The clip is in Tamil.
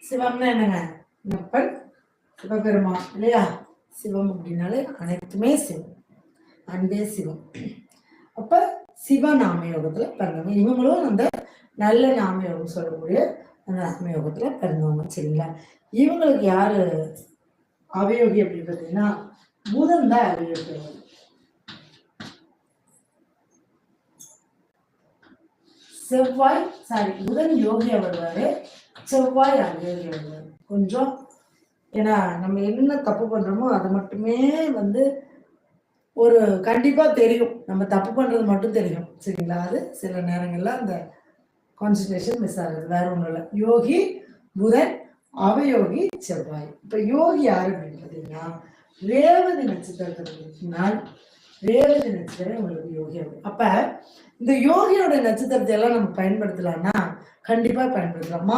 சிவம்னா என்னங்க? அப்பன் சிவபெருமான் இல்லையா? சிவம் அப்படின்னாலே அனைத்துமே சிவம், அன்பே சிவம். அப்ப சிவ நாமயோகத்துல பிறந்தவங்க இவங்களும் அந்த நல்ல நாமயோகம் சொல்லக்கூடிய அந்த நாமயோகத்துல பிறந்தவங்க. சரிங்களா? இவங்களுக்கு யாரு அவயோகி அப்படின்னு பார்த்தீங்கன்னா புதன் தான் அவயோகி. செவ்வாய் புதன் யோகியா வருவாரு, செவ்வாய் அவயோகி வருவாரு. கொஞ்சம் ஏன்னா நம்ம என்ன தப்பு பண்றோமோ அதை மட்டுமே ஒரு கண்டிப்பா தெரியும், நம்ம தப்பு பண்றது மட்டும் தெரியும். சரிங்களா? அது சில நேரங்கள்ல அந்த கான்சன்ட்ரேஷன் மிஸ் ஆகுது, வேற ஒண்ணும் இல்லை. யோகி புதன், அவயோகி செவ்வாய். இப்ப யோகி யாரு அப்படின்னு பார்த்தீங்கன்னா ரேவதி நட்சத்திரத்தினால் ரேவதி நட்சத்திரம் உங்களுக்கு யோகி ஆகும். அப்ப இந்த யோகியோட நட்சத்திரத்தை எல்லாம் நம்ம பயன்படுத்தலாம்னா கண்டிப்பா பயன்படுத்தலாம்.